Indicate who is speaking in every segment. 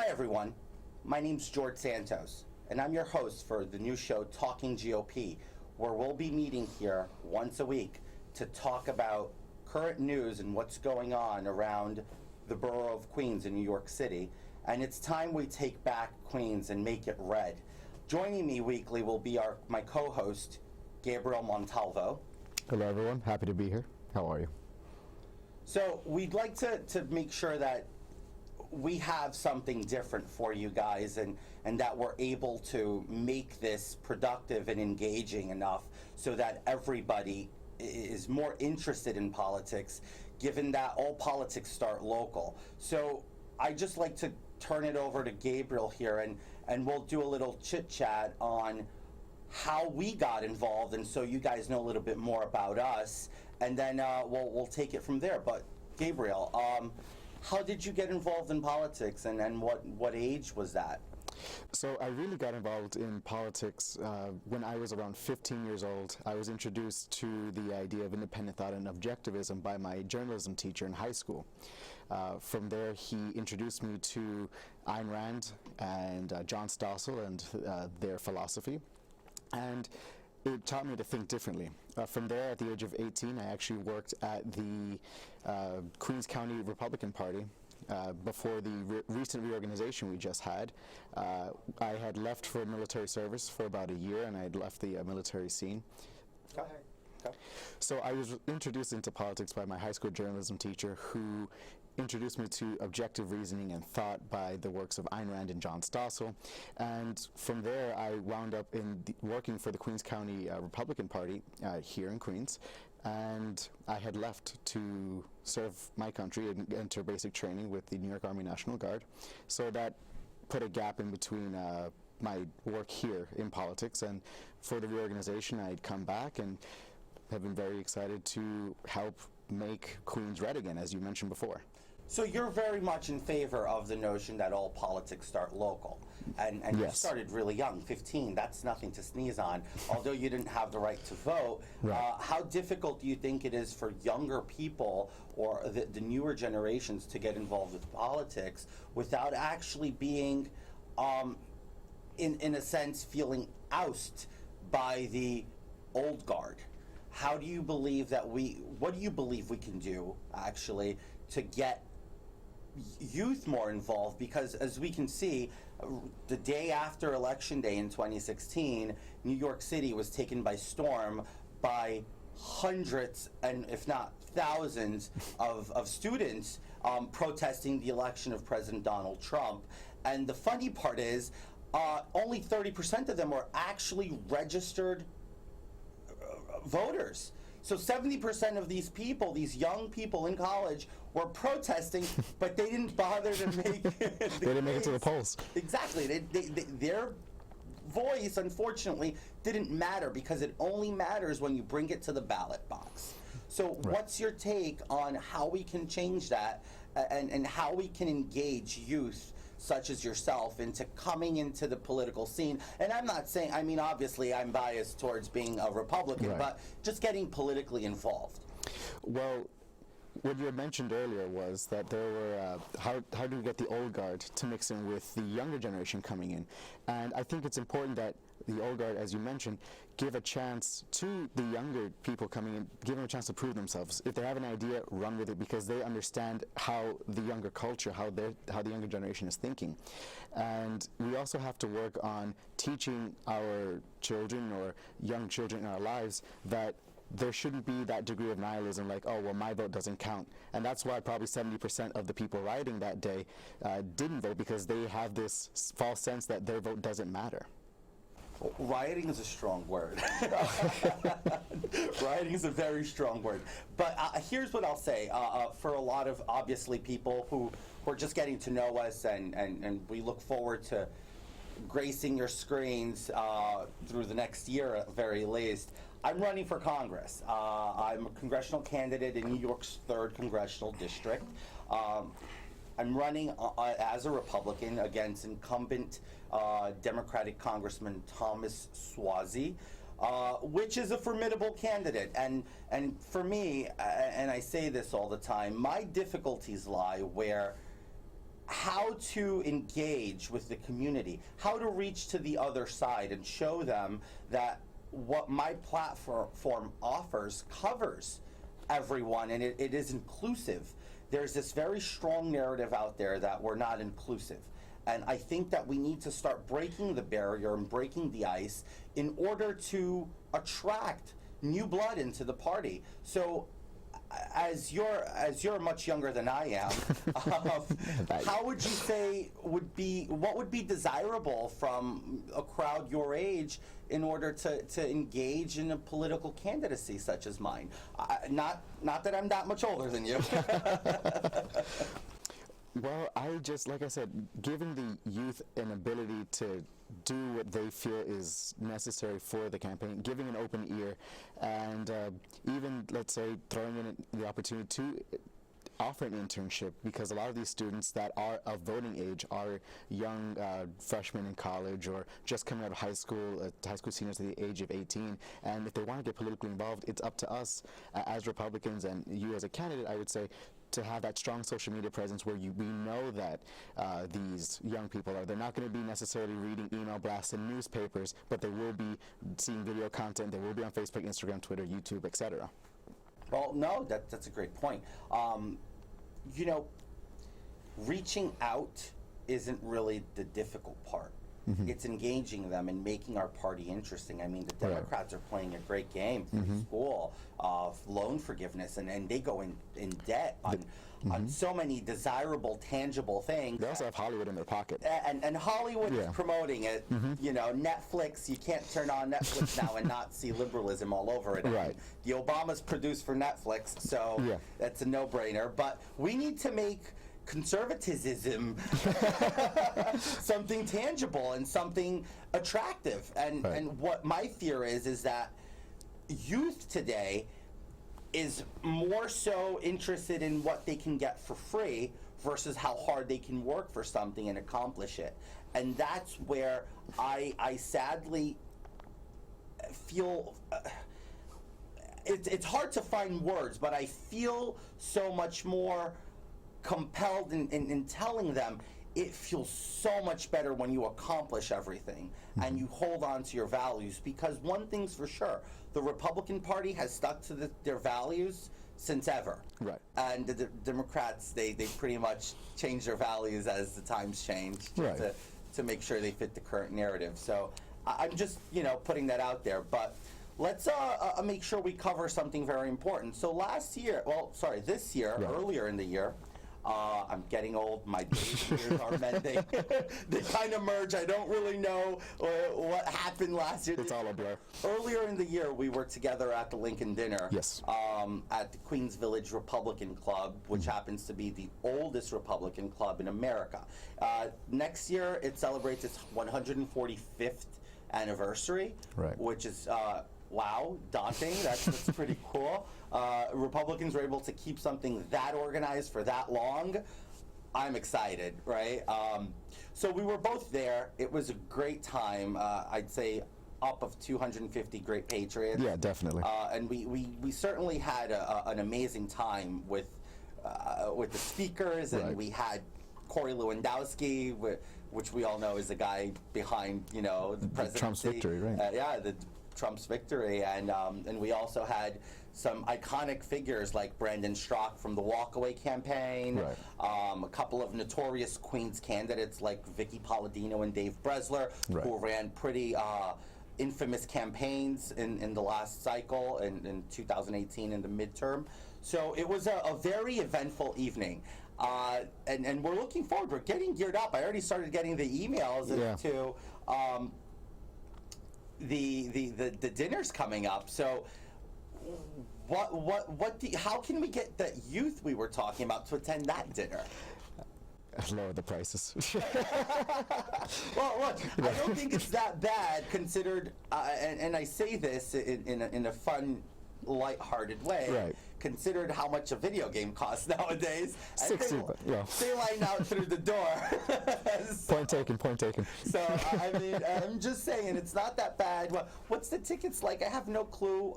Speaker 1: Hi everyone, my name's George Santos, and I'm your host for the new show Talking GOP, where we'll be meeting here once a week to talk about current news and what's going on around the borough of Queens in New York City. And it's time we take back Queens and make it red. Joining me weekly will be my co-host, Gabriel Montalvo.
Speaker 2: Hello everyone, happy to be here. How are you?
Speaker 1: So we'd like to make sure that we have something different for you guys and that we're able to make this productive and engaging enough so that everybody is more interested in politics, given that all politics start local. So I'd just like to turn it over to Gabriel here and we'll do a little chit chat on how we got involved, and so you guys know a little bit more about us, and then we'll take it from there. But Gabriel, how did you get involved in politics, and what age was that?
Speaker 2: So I really got involved in politics when I was around 15 years old. I was introduced to the idea of independent thought and objectivism by my journalism teacher in high school. From there, he introduced me to Ayn Rand and John Stossel and their philosophy. And it taught me to think differently. From there, at the age of 18, I actually worked at the Queens County Republican Party. Before the recent reorganization we just had, I had left for military service for about a year, and I had left the military scene.
Speaker 1: Okay.
Speaker 2: So I was introduced into politics by my high school journalism teacher, who introduced me to objective reasoning and thought by the works of Ayn Rand and John Stossel. And from there, I wound up working for the Queens County Republican Party here in Queens. And I had left to serve my country and enter basic training with the New York Army National Guard. So that put a gap in between my work here in politics. And for the reorganization, I'd come back and have been very excited to help make Queens red again, as you mentioned before.
Speaker 1: So you're very much in favor of the notion that all politics start local. And
Speaker 2: Yes.
Speaker 1: You started really young, 15. That's nothing to sneeze on, although you didn't have the right to vote.
Speaker 2: Right.
Speaker 1: How difficult do you think it is for younger people or the newer generations to get involved with politics without actually being, in a sense, feeling ousted by the old guard? How do you believe that what do you believe we can do, actually, to get youth more involved? Because as we can see, the day after Election Day in 2016, New York City was taken by storm by hundreds, and if not thousands, of students protesting the election of President Donald Trump. And the funny part is, only 30% of them were actually registered voters. So 70% of these people, these young people in college, were protesting, but they didn't bother to make it.
Speaker 2: They didn't make it to the polls.
Speaker 1: Exactly. Their voice, unfortunately, didn't matter, because it only matters when you bring it to the ballot box. So
Speaker 2: Right.
Speaker 1: What's your take on how we can change that and how we can engage youth such as yourself into coming into the political scene? And I'm not saying, I mean, obviously I'm biased towards being a Republican,
Speaker 2: Right.
Speaker 1: but just getting politically involved.
Speaker 2: Well, what you had mentioned earlier was that there were, how do we get the old guard to mix in with the younger generation coming in? And I think it's important that the old guard, as you mentioned, give a chance to the younger people coming in, give them a chance to prove themselves. If they have an idea, run with it, because they understand how the younger culture, how the younger generation is thinking. And we also have to work on teaching our children or young children in our lives that there shouldn't be that degree of nihilism, like, oh, well, my vote doesn't count. And that's why probably 70% of the people rioting that day didn't vote, because they have this false sense that their vote doesn't matter.
Speaker 1: Rioting is a strong word. Rioting is a very strong word. But here's what I'll say. For a lot of, obviously, people who are just getting to know us, and we look forward to gracing your screens through the next year at the very least, I'm running for Congress. I'm a congressional candidate in New York's 3rd Congressional District. I'm running as a Republican against incumbent Democratic Congressman Thomas Suozzi, which is a formidable candidate. And for me, and I say this all the time, my difficulties lie where how to engage with the community, how to reach to the other side and show them that what my platform offers covers everyone, and it is inclusive. There's this very strong narrative out there that we're not inclusive. And I think that we need to start breaking the barrier and breaking the ice in order to attract new blood into the party. So as you're much younger than I am, how would you say what would be desirable from a crowd your age in order to engage in a political candidacy such as mine? Not that I'm that much older than you.
Speaker 2: Well, like I said, giving the youth an ability to do what they feel is necessary for the campaign, giving an open ear, and even, let's say, throwing in the opportunity to offer an internship, because a lot of these students that are of voting age are young freshmen in college or just coming out of high school seniors at the age of 18, and if they want to get politically involved, it's up to us as Republicans and you as a candidate, I would say, to have that strong social media presence where we know that these young people they're not going to be necessarily reading email blasts and newspapers, but they will be seeing video content, they will be on Facebook, Instagram, Twitter, YouTube, etc.
Speaker 1: Well, no, that's a great point. Reaching out isn't really the difficult part. Mm-hmm. It's engaging them and making our party interesting. I mean, the Democrats are playing a great game through school of loan forgiveness, and they go in debt on so many desirable, tangible things.
Speaker 2: They also have Hollywood in their pocket.
Speaker 1: And Hollywood is promoting it. Mm-hmm. Netflix, you can't turn on Netflix now and not see liberalism all over it.
Speaker 2: Right.
Speaker 1: The Obamas produced for Netflix, so that's a no-brainer. But we need to make conservatism something tangible and something attractive. And what my fear is that youth today is more so interested in what they can get for free versus how hard they can work for something and accomplish it. And that's where I sadly feel it's hard to find words, but I feel so much more compelled in telling them it feels so much better when you accomplish everything and you hold on to your values, because one thing's for sure, the Republican Party has stuck to their values since ever.
Speaker 2: Right. And
Speaker 1: the Democrats, they pretty much change their values as the times change to make sure they fit the current narrative. So I'm just, putting that out there. But let's make sure we cover something very important. So this year, earlier in the year, I'm getting old. My days and years are mending. They kind of merge. I don't really know what happened last year.
Speaker 2: It's all a blur.
Speaker 1: Earlier in the year, we were together at the Lincoln Dinner.
Speaker 2: Yes.
Speaker 1: At the Queens Village Republican Club, which happens to be the oldest Republican club in America. Next year, it celebrates its 145th anniversary, which is wow, daunting. That's pretty cool. Republicans were able to keep something that organized for that long. I'm excited, right? So we were both there. It was a great time. I'd say up of 250 great patriots.
Speaker 2: Yeah, definitely.
Speaker 1: And we certainly had an amazing time with the speakers, and we had Corey Lewandowski, which we all know is the guy behind the presidency.
Speaker 2: Trump's victory, right?
Speaker 1: Trump's victory, and we also had some iconic figures like Brandon Strzok from the Walkaway campaign, a couple of notorious Queens candidates like Vicky Palladino and Dave Bresler, who ran pretty infamous campaigns in the last cycle in 2018 in the midterm. So it was a very eventful evening. And we're looking forward. We're getting geared up. I already started getting the emails to the dinner's coming up. So how can we get the youth we were talking about to attend that dinner?
Speaker 2: Lower the prices.
Speaker 1: Well, look, I don't think it's that bad considered, and I say this in a fun, light-hearted way, considered how much a video game costs nowadays.
Speaker 2: 60,
Speaker 1: they line out through the door.
Speaker 2: Point taken.
Speaker 1: So, I mean, I'm just saying, it's not that bad. Well, what's the tickets like? I have no clue,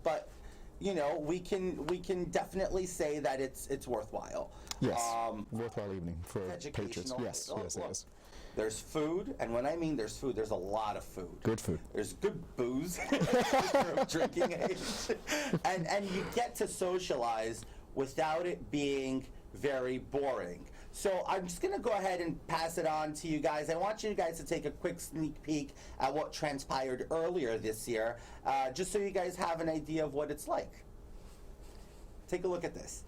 Speaker 1: but, we can definitely say that it's worthwhile.
Speaker 2: Yes. Worthwhile evening for patriots. Yes,
Speaker 1: Look,
Speaker 2: yes, yes.
Speaker 1: There's food, and when I mean there's food, there's a lot of food.
Speaker 2: Good food.
Speaker 1: There's good booze for drinking age, and you get to socialize without it being very boring. So I'm just going to go ahead and pass it on to you guys. I want you guys to take a quick sneak peek at what transpired earlier this year, just so you guys have an idea of what it's like. Take a look at this.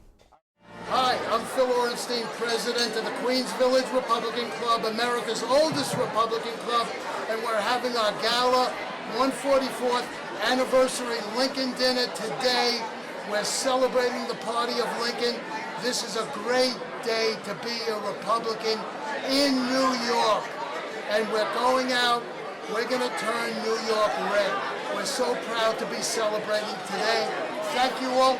Speaker 3: Hi, I'm Phil Orenstein, president of the Queens Village Republican Club, America's oldest Republican club, and we're having our gala 144th anniversary Lincoln dinner today. We're celebrating the party of Lincoln. This is a great day to be a Republican in New York. And we're going out, we're going to turn New York red. We're so proud to be celebrating today. Thank you all.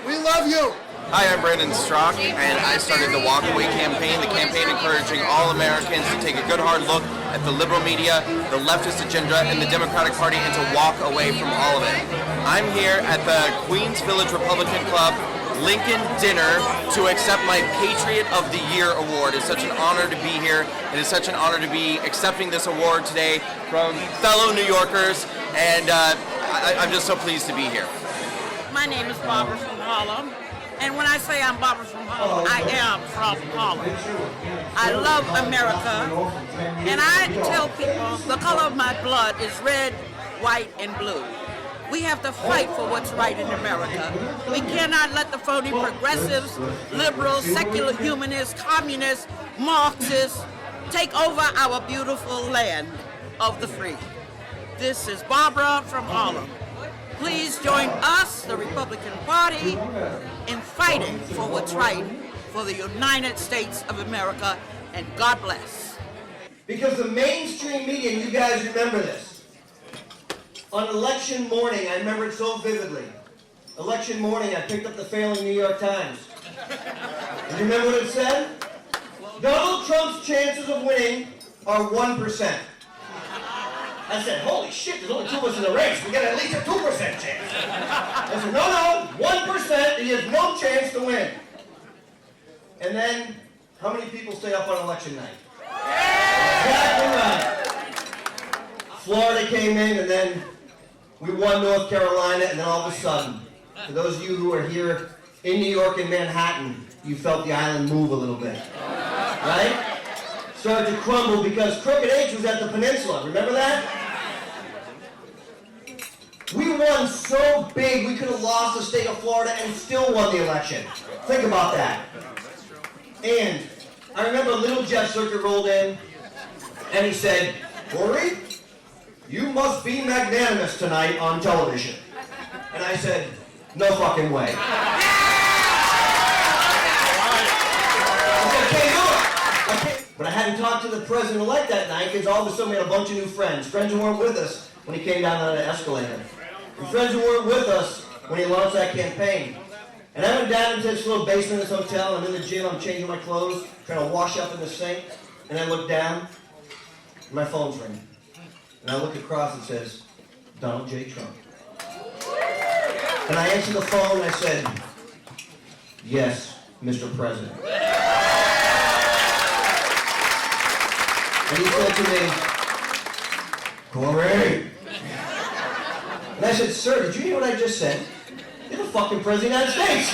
Speaker 3: We love you.
Speaker 4: Hi, I'm Brandon Strock, and I started the Walk Away campaign, the campaign encouraging all Americans to take a good hard look at the liberal media, the leftist agenda, and the Democratic Party, and to walk away from all of it. I'm here at the Queens Village Republican Club Lincoln dinner to accept my Patriot of the Year award. It's such an honor to be here. It is such an honor to be accepting this award today from fellow New Yorkers, and I'm just so pleased to be here.
Speaker 5: My name is Barbara from Harlem. And when I say I'm Barbara from Harlem, I am from Harlem. I love America, and I tell people the color of my blood is red, white, and blue. We have to fight for what's right in America. We cannot let the phony progressives, liberals, secular humanists, communists, Marxists take over our beautiful land of the free. This is Barbara from Harlem. Please join us, the Republican Party, in fighting for what's right for the United States of America, and God bless.
Speaker 6: Because the mainstream media, and you guys remember this, on election morning, I remember it so vividly. Election morning, I picked up the failing New York Times. And you remember what it said? Donald Trump's chances of winning are 1%. I said, holy shit, there's only 2 of us in the race. We got at least a 2% chance. I said, no, 1%, he has no chance to win. And then, how many people stay up on election night? Exactly right. Florida came in, and then we won North Carolina, and then all of a sudden, for those of you who are here in New York and Manhattan, you felt the island move a little bit. Right? Started to crumble because Crooked H was at the peninsula. Remember that? We won so big we could have lost the state of Florida and still won the election. Think about that. And I remember little Jeff Circuit rolled in and he said, Corey, you must be magnanimous tonight on television. And I said, no fucking way. But I hadn't talked to the president-elect that night because all of a sudden we had a bunch of new friends. Friends who weren't with us when he came down on the escalator. And friends who weren't with us when he launched that campaign. And I went down into this little basement of this hotel. I'm in the gym. I'm changing my clothes, trying to wash up in the sink. And I look down, and my phone's ringing. And I look across and it says, Donald J. Trump. And I answer the phone and I said, yes, Mr. President. And he said to me, Corey. And I said, sir, did you hear what I just said? You're the fucking president of the United States.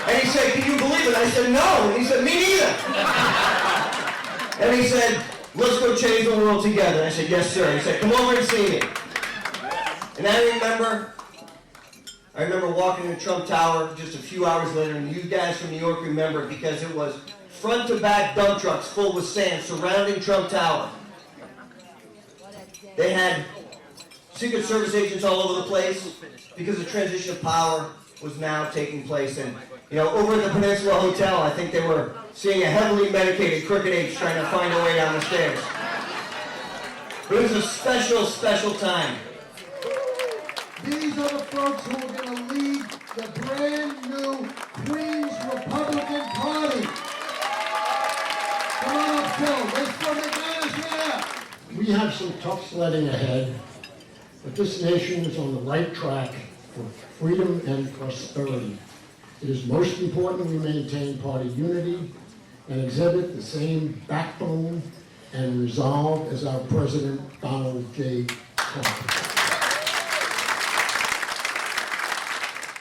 Speaker 6: And he said, can you believe it? I said, no. And he said, me neither. And he said, let's go change the world together. And I said, yes, sir. He said, come over and see me. And I remember walking in the Trump Tower just a few hours later, and you guys from New York remember it because it was front to back dump trucks full with sand surrounding Trump Tower. They had Secret Service agents all over the place because the transition of power was now taking place. And, you know, over at the Peninsula Hotel, I think they were seeing a heavily medicated Crooked H trying to find a way down the stairs. But it was a special, special time.
Speaker 3: These are the folks who are going to lead the brand new Queens Republican Party. Come on up, Phil. Let's go to the yeah.
Speaker 7: We have some tough sledding ahead, but this nation is on the right track for freedom and prosperity. It is most important we maintain party unity and exhibit the same backbone and resolve as our President Donald J. Trump.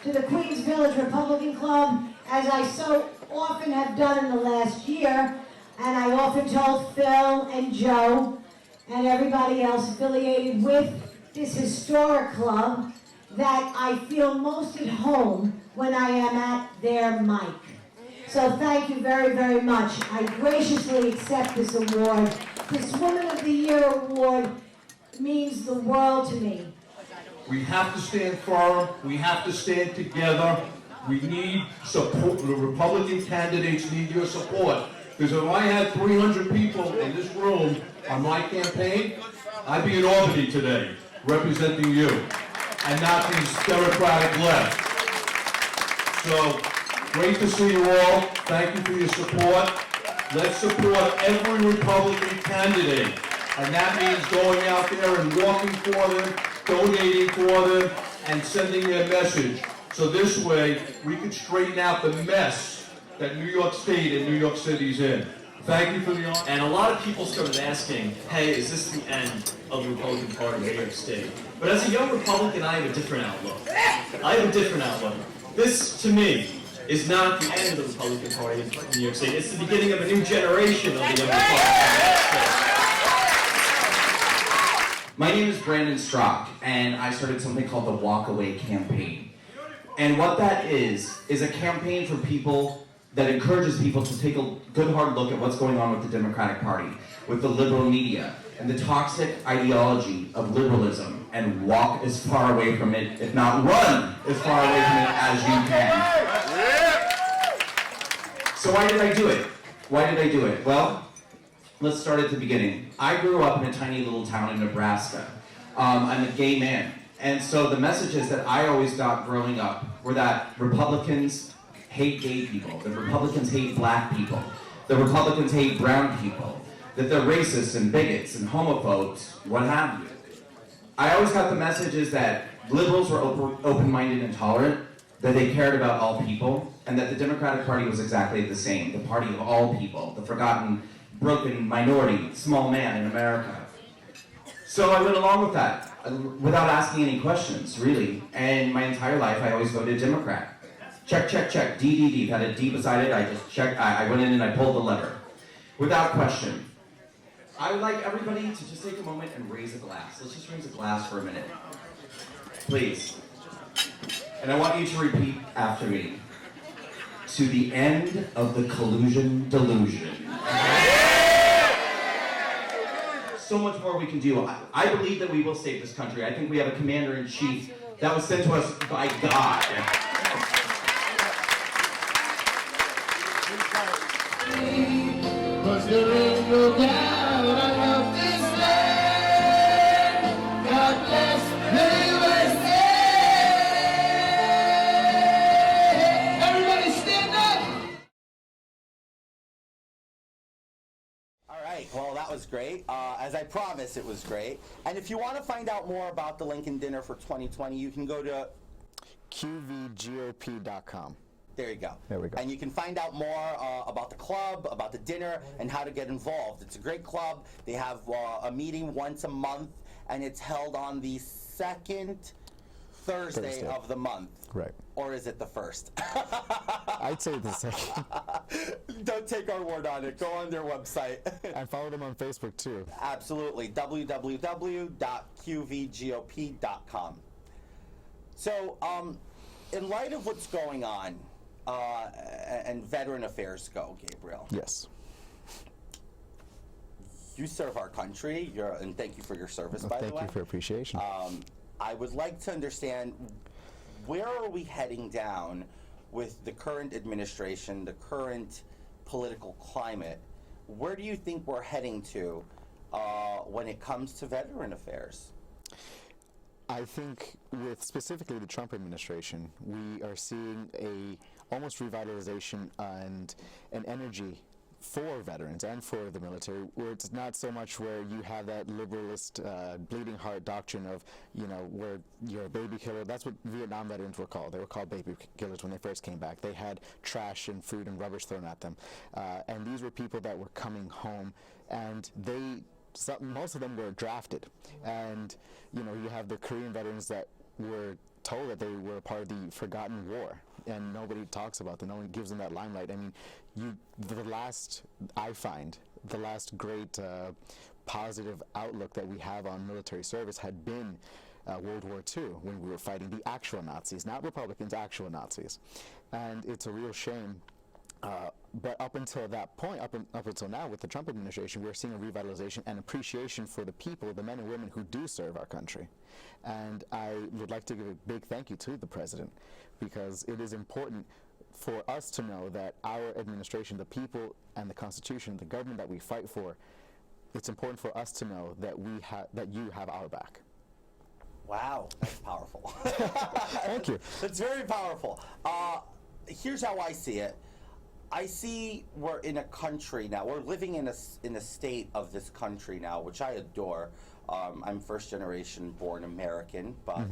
Speaker 8: To the Queens Village Republican Club, as I so often have done in the last year, and I often told Phil and Joe and everybody else affiliated with this historic club that I feel most at home when I am at their mic. So thank you very, very much. I graciously accept this award. This Woman of the Year award means the world to me.
Speaker 9: We have to stand firm. We have to stand together. We need support. The Republican candidates need your support. Because if I had 300 people in this room on my campaign, I'd be in Albany today representing you and not these Democratic left. So, great to see you all. Thank you for your support. Let's support every Republican candidate. And that means going out there and walking for them, donating for them, and sending their message. So this way, we can straighten out the mess that New York State and New York City's in. Thank you for the honor.
Speaker 10: And a lot of people started asking, hey, is this the end of the Republican Party in New York State? But as a young Republican, I have a different outlook. I have a different outlook. This, to me, is not the end of the Republican Party in New York State. It's the beginning of a new generation of the young Republicans.
Speaker 4: My name is Brandon Strock, and I started something called the Walk Away Campaign. And what that is a campaign for people that encourages people to take a good hard look at what's going on with the Democratic Party, with the liberal media, and the toxic ideology of liberalism, and walk as far away from it, if not run as far away from it as you can. So why did I do it? Why did I do it? Well, let's start at the beginning. I grew up in a tiny little town in Nebraska. I'm a gay man. And so the messages that I always got growing up were that Republicans hate gay people, that Republicans hate black people, that Republicans hate brown people, that they're racists and bigots and homophobes, what have you. I always got the messages that liberals were open-minded and tolerant, that they cared about all people, and that the Democratic Party was exactly the same, the party of all people, the forgotten, broken minority, small man in America. So I went along with that, without asking any questions, really. And my entire life, I always voted Democrat. Check, check, check, D, D, D. If it had a D beside it, I just checked, I went in and I pulled the lever. Without question. I would like everybody to just take a moment and raise a glass. Let's just raise a glass for a minute. Please. And I want you to repeat after me. To the end of the collusion delusion. So much more we can do. I believe that we will save this country. I think we have a commander-in-chief that was sent to us by God.
Speaker 3: Cause there ain't no doubt I love this land. God bless the USA. Everybody stand up.
Speaker 1: All right, well, that was great. As I promised, it was great. And if you want to find out more about the Lincoln Dinner for 2020, you can go to
Speaker 2: QVGOP.com.
Speaker 1: There you go.
Speaker 2: There we go.
Speaker 1: And you can find out more about the club, about the dinner, and how to get involved. It's a great club. They have a meeting once a month, and it's held on the second Thursday of the month.
Speaker 2: Right.
Speaker 1: Or is it the first?
Speaker 2: I'd say the second.
Speaker 1: Don't take our word on it. Go on their website.
Speaker 2: And follow them on Facebook, too.
Speaker 1: Absolutely. www.qvgop.com. So, in light of what's going on, and veteran affairs go, Gabriel.
Speaker 2: Yes.
Speaker 1: You serve our country, and thank you for your service, by the way.
Speaker 2: Thank you for appreciation.
Speaker 1: I would like to understand, where are we heading down with the current administration, the current political climate? Where do you think we're heading to when it comes to veteran affairs?
Speaker 2: I think with specifically the Trump administration, we are seeing a almost revitalization and an energy for veterans and for the military, where it's not so much where you have that liberalist bleeding heart doctrine of, where you're a baby killer. That's what Vietnam veterans were called. They were called baby killers when they first came back. They had trash and food and rubbish thrown at them. And these were people that were coming home, and most of them were drafted. And, you have the Korean veterans that were told that they were part of the forgotten war, and nobody talks about them. No one gives them that limelight. I mean, the last great positive outlook that we have on military service had been World War II, when we were fighting the actual Nazis, not Republicans, actual Nazis. And it's a real shame. But up until that point, up until now, with the Trump administration, we're seeing a revitalization and appreciation for the people, the men and women who do serve our country. And I would like to give a big thank you to the president, because it is important for us to know that our administration, the people and the Constitution, the government that we fight for, it's important for us to know that that you have our back.
Speaker 1: Wow, that's powerful.
Speaker 2: Thank you.
Speaker 1: That's very powerful. Here's how I see it. I see we're in a country now. We're living in a state of this country now, which I adore. I'm first generation born American, but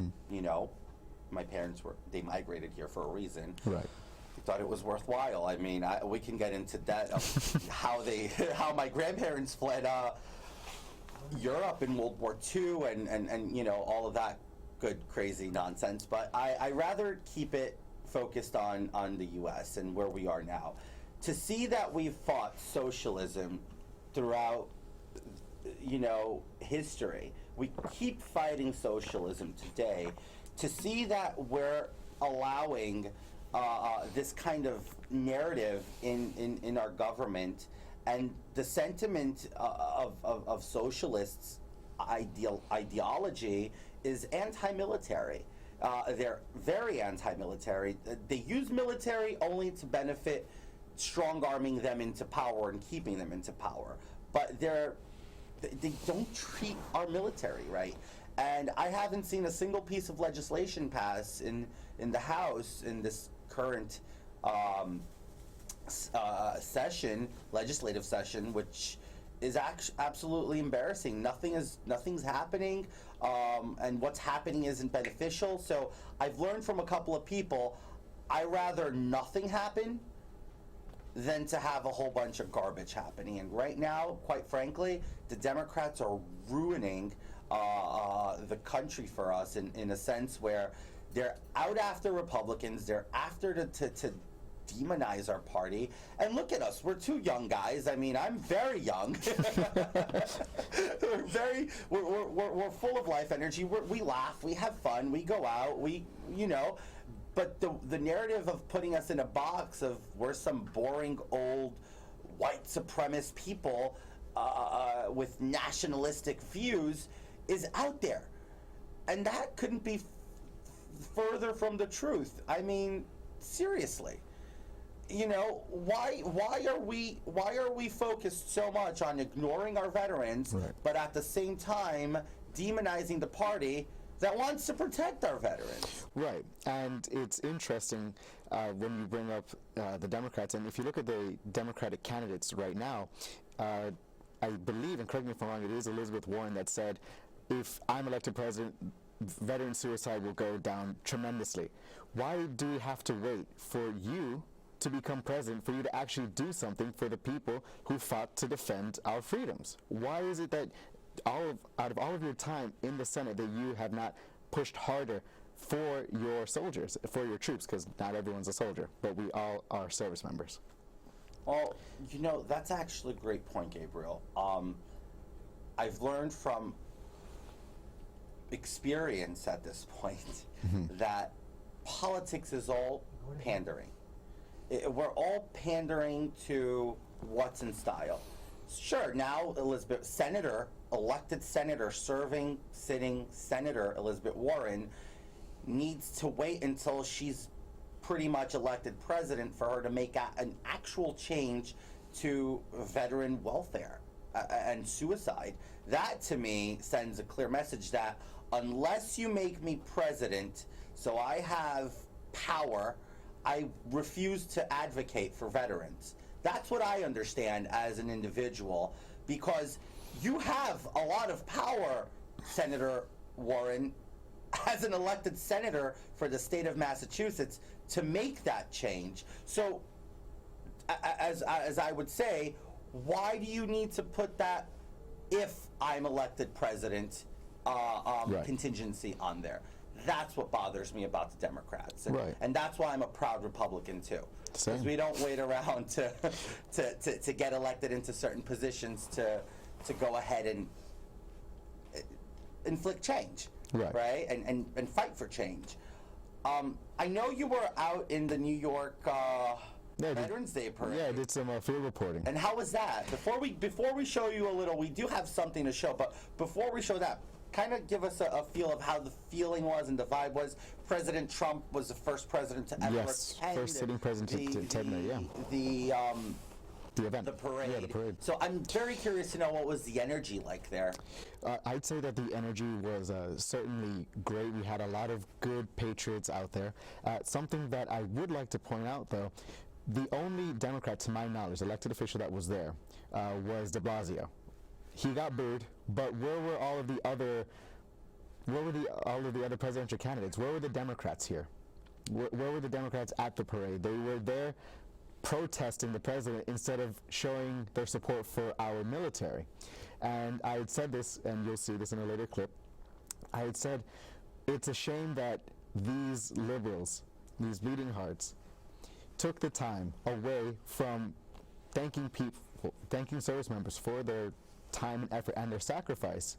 Speaker 1: my parents they migrated here for a reason.
Speaker 2: Right.
Speaker 1: They thought it was worthwhile. I mean, we can get into that of how my grandparents fled Europe in World War II and all of that good crazy nonsense. But I rather keep it focused on the U.S. and where we are now. To see that we've fought socialism throughout, history, we keep fighting socialism today. To see that we're allowing this kind of narrative in our government, and the sentiment of socialists' ideology is anti-military. They're very anti-military. They use military only to benefit strong-arming them into power and keeping them into power. But they don't treat our military right. And I haven't seen a single piece of legislation pass in the House in this current legislative session, which is absolutely embarrassing. Nothing's happening, and what's happening isn't beneficial. So I've learned from a couple of people, I rather nothing happen than to have a whole bunch of garbage happening. And right now, quite frankly, the Democrats are ruining the country for us in a sense where they're out after Republicans. They're after to demonize our party. And look at us, we're two young guys. I mean, I'm very young. we're full of life energy. We laugh, we have fun, we go out, but the narrative of putting us in a box of we're some boring old white supremacist people with nationalistic views is out there. And that couldn't be further from the truth. I mean, seriously. Why are we focused so much on ignoring our veterans, right, but at the same time demonizing the party that wants to protect our veterans?
Speaker 2: Right, and it's interesting when you bring up the Democrats, and if you look at the Democratic candidates right now, I believe, and correct me if I'm wrong, it is Elizabeth Warren that said, if I'm elected president, veteran suicide will go down tremendously. Why do we have to wait for you to become president for you to actually do something for the people who fought to defend our freedoms? Why is it that out of all of your time in the Senate that you have not pushed harder for your soldiers, for your troops, because not everyone's a soldier, but we all are service members?
Speaker 1: Well, that's actually a great point, Gabriel. I've learned from experience at this point that politics is all pandering. We're all pandering to what's in style. Sure, now elected senator, sitting senator Elizabeth Warren needs to wait until she's pretty much elected president for her to make an actual change to veteran welfare and suicide. That, to me, sends a clear message that unless you make me president so I have power, I refuse to advocate for veterans. That's what I understand as an individual, because you have a lot of power, Senator Warren, as an elected senator for the state of Massachusetts, to make that change. So, as I would say, why do you need to put that "if I'm elected president" contingency on there? That's what bothers me about the Democrats, and that's why I'm a proud Republican too. Because we don't wait around to get elected into certain positions to go ahead and inflict change, right? And fight for change. I know you were out in the New York Veterans Day Parade.
Speaker 2: Yeah, I did some field reporting.
Speaker 1: And how was that? Before we show you a little, we do have something to show, but before we show that, kind of give us a feel of how the feeling was and the vibe was. President Trump was the first president to ever attend
Speaker 2: first sitting president to attend the event.
Speaker 1: The parade.
Speaker 2: Yeah, the parade.
Speaker 1: So I'm very curious to know, what was the energy like there?
Speaker 2: I'd say that the energy was certainly great. We had a lot of good patriots out there. Something that I would like to point out, though, the only Democrat, to my knowledge, elected official that was there was de Blasio. He got booed, but where were all of the other presidential candidates? Where were the Democrats here? Where were the Democrats at the parade? They were there protesting the president instead of showing their support for our military. And I had said this, and you'll see this in a later clip, I had said it's a shame that these liberals, these bleeding hearts, took the time away from thanking service members for their time and effort and their sacrifice,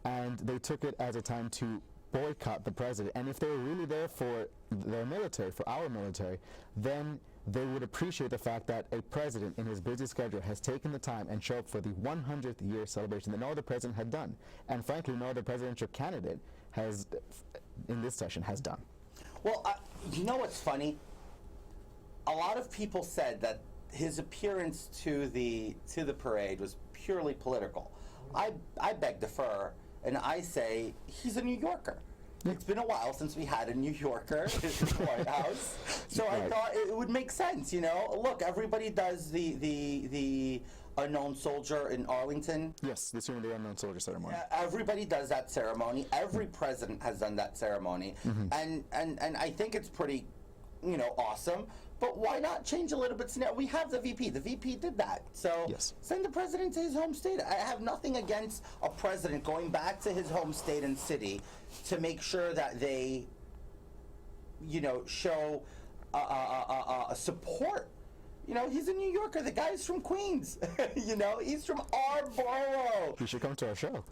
Speaker 2: and they took it as a time to boycott the president. And if they were really there for their military, for our military, then they would appreciate the fact that a president in his busy schedule has taken the time and showed up for the 100th year celebration that no other president had done, and frankly no other presidential candidate has in this session has done.
Speaker 1: Well, you know what's funny? A lot of people said that his appearance to the parade was purely political. I beg to differ, and I say he's a New Yorker. It's been a while since we had a New Yorker in the White House, so I thought it would make sense. You know, look, everybody does the unknown soldier in Arlington.
Speaker 2: Yes, this year the unknown soldier ceremony.
Speaker 1: Everybody does that ceremony. Every president has done that ceremony, and I think it's pretty, awesome. But why not change a little bit? We have the VP. The VP did that. So send the president to his home state. I have nothing against a president going back to his home state and city to make sure that they, show support. He's a New Yorker. The guy's from Queens. He's from our borough.
Speaker 2: He should come to our show.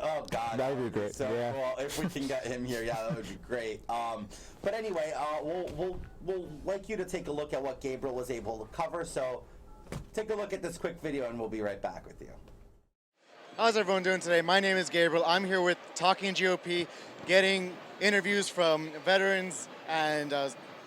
Speaker 1: Oh, God.
Speaker 2: That would be great.
Speaker 1: So, well, if we can get him here, that would be great. But anyway, we'll like you to take a look at what Gabriel was able to cover. So take a look at this quick video, and we'll be right back with you.
Speaker 11: How's everyone doing today? My name is Gabriel. I'm here with Talking GOP, getting interviews from veterans and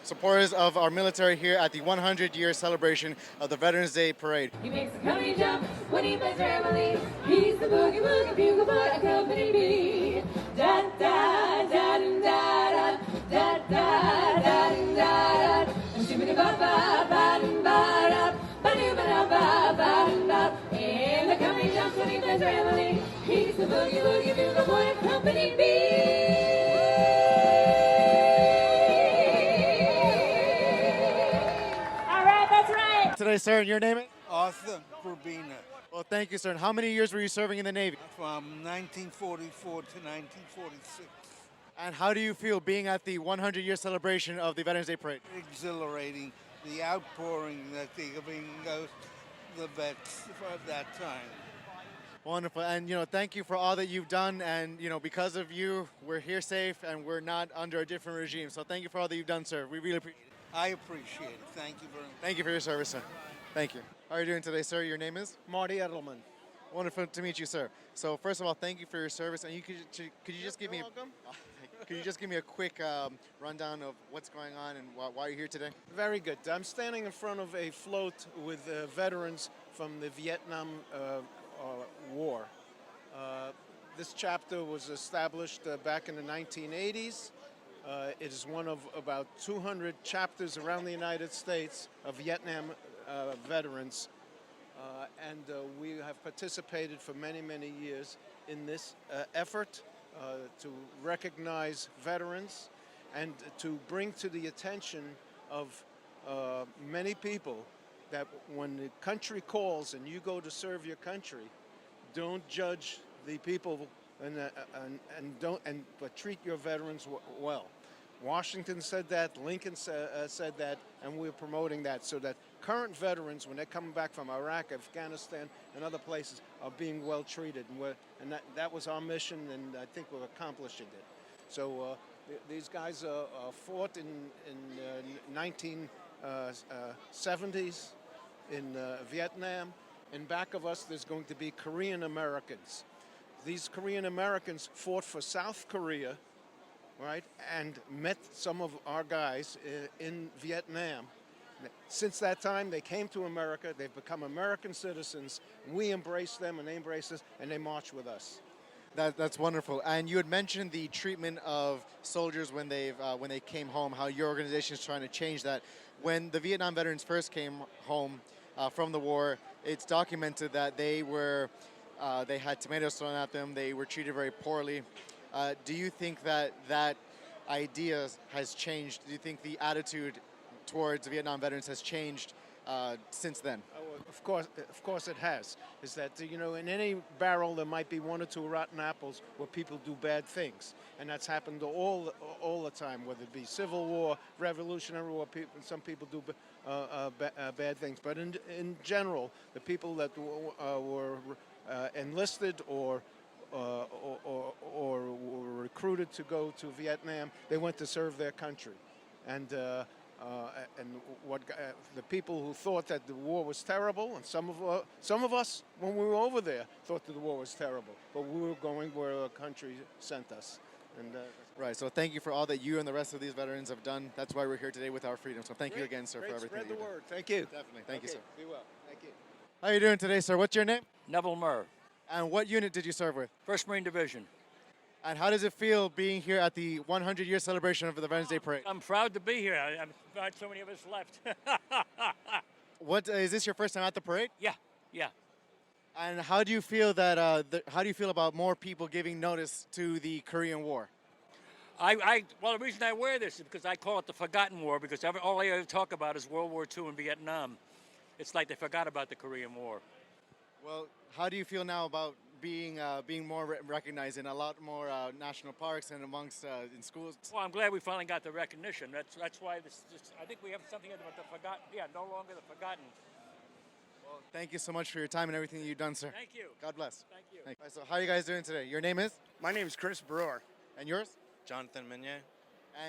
Speaker 11: supporters of our military here at the 100-year celebration of the Veterans Day Parade.
Speaker 12: He makes a comedy jump when he plays family. He's the boogie woogie bugle boy of Company B. Da da da da da da da da da da. Shimmy ba ba ba ba ba ba ba ba ba ba. In the comedy jump when he plays family. He's the boogie woogie bugle boy of Company B.
Speaker 11: Today, sir, and your name is?
Speaker 13: Arthur Grubina.
Speaker 11: Well, thank you, sir. And how many years were you serving in the Navy?
Speaker 13: From 1944 to 1946.
Speaker 11: And how do you feel being at the 100-year celebration of the Veterans Day Parade?
Speaker 13: Exhilarating, the outpouring that they goes the vets of that time.
Speaker 11: Wonderful. And, thank you for all that you've done. And, because of you, we're here safe and we're not under a different regime. So thank you for all that you've done, sir. We really appreciate it.
Speaker 13: I appreciate it. Thank you very much.
Speaker 11: Thank you for your service, sir. Thank you. How are you doing today, sir? Your name is?
Speaker 14: Marty Edelman.
Speaker 11: Wonderful to meet you, sir. So first of all, thank you for your service. And could you just give me could you just give me a quick rundown of what's going on and why you're here today?
Speaker 14: Very good. I'm standing in front of a float with veterans from the Vietnam War. This chapter was established back in the 1980s. It is one of about 200 chapters around the United States of Vietnam veterans, and we have participated for many, many years in this effort to recognize veterans and to bring to the attention of many people that when the country calls and you go to serve your country, don't judge the people but treat your veterans well. Washington said that, Lincoln said that, and we're promoting that so that current veterans, when they're coming back from Iraq, Afghanistan, and other places, are being well treated. And that was our mission, and I think we're accomplishing it. So these guys fought in 1970s in Vietnam. In back of us, there's going to be Korean Americans. These Korean Americans fought for South Korea, right, and met some of our guys in Vietnam. Since that time, they came to America. They've become American citizens. We embrace them, and they embrace us, and they march with us.
Speaker 11: That's wonderful. And you had mentioned the treatment of soldiers when they came home, how your organization is trying to change that. When the Vietnam veterans first came home from the war, it's documented that they had tomatoes thrown at them. They were treated very poorly. Do you think that idea has changed? Do you think the attitude towards Vietnam veterans has changed since then?
Speaker 14: Of course it has. Is that, in any barrel there might be one or two rotten apples where people do bad things. And that's happened all the time, whether it be Civil War, Revolutionary War, some people do bad things. But in general, the people that were enlisted or were recruited to go to Vietnam, they went to serve their country. And the people who thought that the war was terrible, and some of us, when we were over there, thought that the war was terrible, but we were going where our country sent us. And
Speaker 11: right. So thank you for all that you and the rest of these veterans have done. That's why we're here today with Our Freedom. So thank you again, sir, for everything.
Speaker 14: Spread the word. Thank you.
Speaker 11: Definitely. Thank you, sir.
Speaker 14: Be well. Thank you.
Speaker 11: How are you doing today, sir? What's your name?
Speaker 15: Neville Murr.
Speaker 11: And what unit did you serve with?
Speaker 15: 1st Marine Division.
Speaker 11: And how does it feel being here at the 100-year celebration of the Veterans Day Parade?
Speaker 15: I'm proud to be here. I'm glad so many of us left.
Speaker 11: What is this your first time at the parade?
Speaker 15: Yeah.
Speaker 11: And how do you feel that? How do you feel about more people giving notice to the Korean War?
Speaker 15: Well, the reason I wear this is because I call it the Forgotten War, because all I ever talk about is World War II and Vietnam. It's like they forgot about the Korean War.
Speaker 11: Well, how do you feel now about being more recognized in a lot more national parks and amongst in schools?
Speaker 15: Well, I'm glad we finally got the recognition. That's why this I think we have something about the forgotten. Yeah, no longer the forgotten.
Speaker 11: Well, thank you so much for your time and everything you've done, sir.
Speaker 15: Thank you.
Speaker 11: God bless.
Speaker 15: Thank you.
Speaker 11: All right, so how are you guys doing today? Your name is?
Speaker 16: My name is Chris Brewer.
Speaker 11: And yours?
Speaker 16: Jonathan Meunier.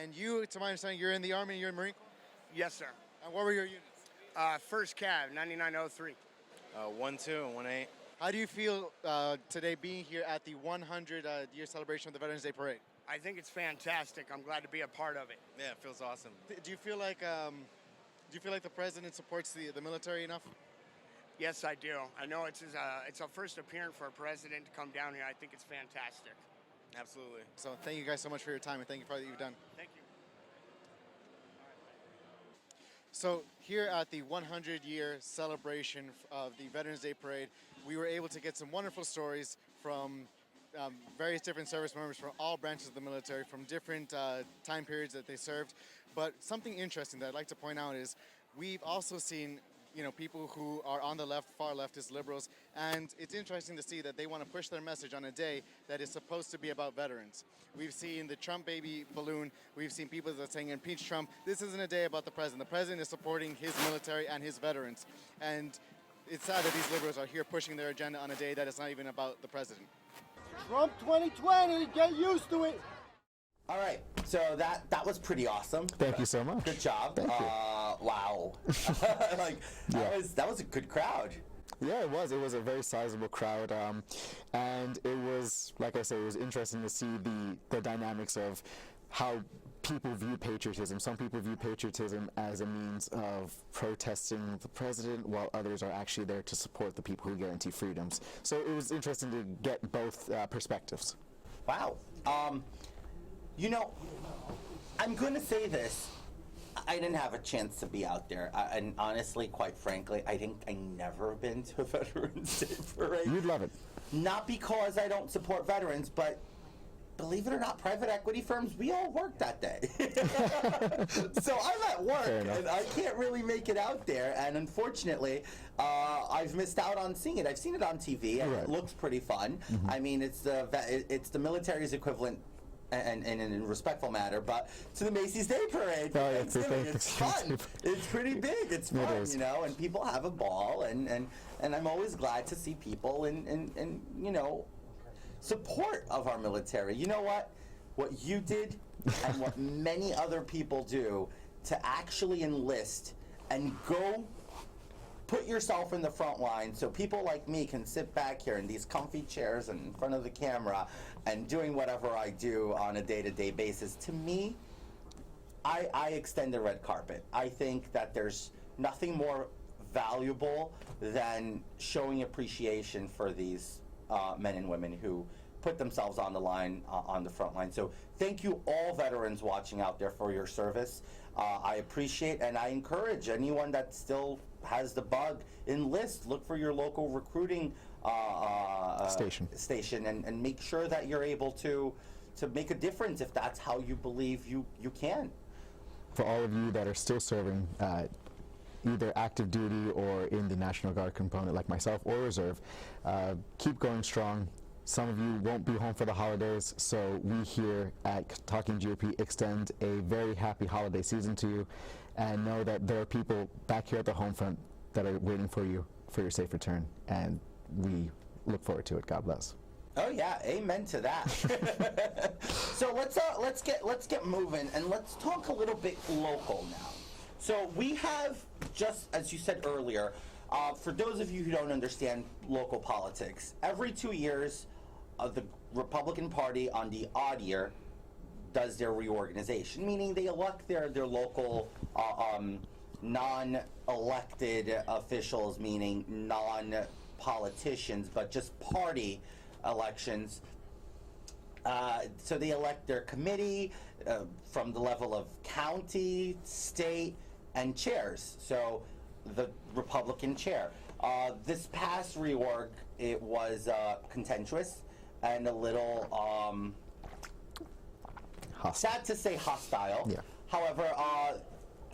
Speaker 11: And you, to my understanding, you're in the Army, you're in Marine Corps?
Speaker 16: Yes, sir.
Speaker 11: And what were your units?
Speaker 16: 1st Cav, 9903.
Speaker 17: 1-2 and 1-8.
Speaker 11: How do you feel today being here at the 100-year celebration of the Veterans Day Parade?
Speaker 16: I think it's fantastic. I'm glad to be a part of it.
Speaker 17: Yeah, it feels awesome.
Speaker 11: Do you feel like the president supports the military enough?
Speaker 16: Yes, I do. I know it's a first appearance for a president to come down here. I think it's fantastic.
Speaker 17: Absolutely.
Speaker 11: So thank you guys so much for your time, and thank you for all that you've done.
Speaker 16: Thank you.
Speaker 11: So here at the 100-year celebration of the Veterans Day Parade, we were able to get some wonderful stories from various different service members from all branches of the military, from different time periods that they served. But something interesting that I'd like to point out is we've also seen people who are on the left, far leftist liberals, and it's interesting to see that they want to push their message on a day that is supposed to be about veterans. We've seen the Trump baby balloon. We've seen people that are saying impeach Trump. This isn't a day about the president. The president is supporting his military and his veterans. And it's sad that these liberals are here pushing their agenda on a day that is not even about the president.
Speaker 3: Trump 2020, get used to it.
Speaker 1: All right, so that was pretty awesome.
Speaker 2: Thank you so much.
Speaker 1: Good job.
Speaker 2: Thank you.
Speaker 1: Wow. That was a good crowd.
Speaker 2: Yeah, it was. It was a very sizable crowd, and it was, like I said, it was interesting to see the dynamics of how people view patriotism. Some people view patriotism as a means of protesting the president, while others are actually there to support the people who guarantee freedoms. So it was interesting to get both perspectives.
Speaker 1: Wow. I'm going to say this. I didn't have a chance to be out there. And honestly, quite frankly, I think I never been to a Veterans Day Parade.
Speaker 2: You'd love it.
Speaker 1: Not because I don't support veterans, but believe it or not, private equity firms, we all work that day. So I'm at work, and I can't really make it out there. And unfortunately, I've missed out on seeing it. I've seen it on TV, and it looks pretty fun. I mean, it's the military's equivalent, and in a respectful matter, but to the Macy's Day Parade. It's fun. It's pretty big. It's fun, you know, and people have a ball, and I'm always glad to see people and you know, support of our military. You know what? What you did and what many other people do to actually enlist and go put yourself in the front line so people like me can sit back here in these comfy chairs and in front of the camera and doing whatever I do on a day-to-day basis. To me, I extend the red carpet. I think that there's nothing more valuable than showing appreciation for these men and women who put themselves on the line, on the front line. So thank you all veterans watching out there for your service. I appreciate and I encourage anyone that still has the bug, enlist, look for your local recruiting station and make sure that you're able to make a difference if that's how you believe you can.
Speaker 2: For all of you that are still serving, either active duty or in the National Guard component like myself or reserve, keep going strong. Some of you won't be home for the holidays, so we here at Talking GOP extend a very happy holiday season to you, and know that there are people back here at the home front that are waiting for you for your safe return, and we look forward to it. God bless.
Speaker 1: Oh yeah, amen to that. So let's get moving and let's talk a little bit local now. So we have, just as you said earlier, for those of you who don't understand local politics, every 2 years, the Republican Party on the odd year does their reorganization, meaning they elect their local non-elected officials, meaning non-politicians, but just party elections. So they elect their committee from the level of county, state, and chairs. So the Republican chair. This past reorg, it was contentious and a little, sad to say, hostile.
Speaker 2: Yeah.
Speaker 1: However,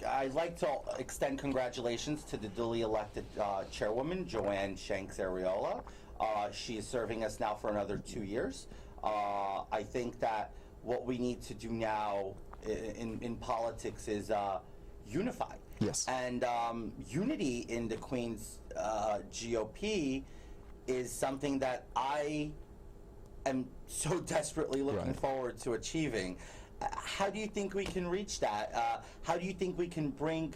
Speaker 1: I'd like to extend congratulations to the duly elected chairwoman, Joanne Shanks-Ariola. She's serving us now for another 2 years. I think that what we need to do now in politics is unify.
Speaker 2: Yes.
Speaker 1: And unity in the Queens GOP is something that I am so desperately looking forward to achieving. How do you think we can reach that? How do you think we can bring,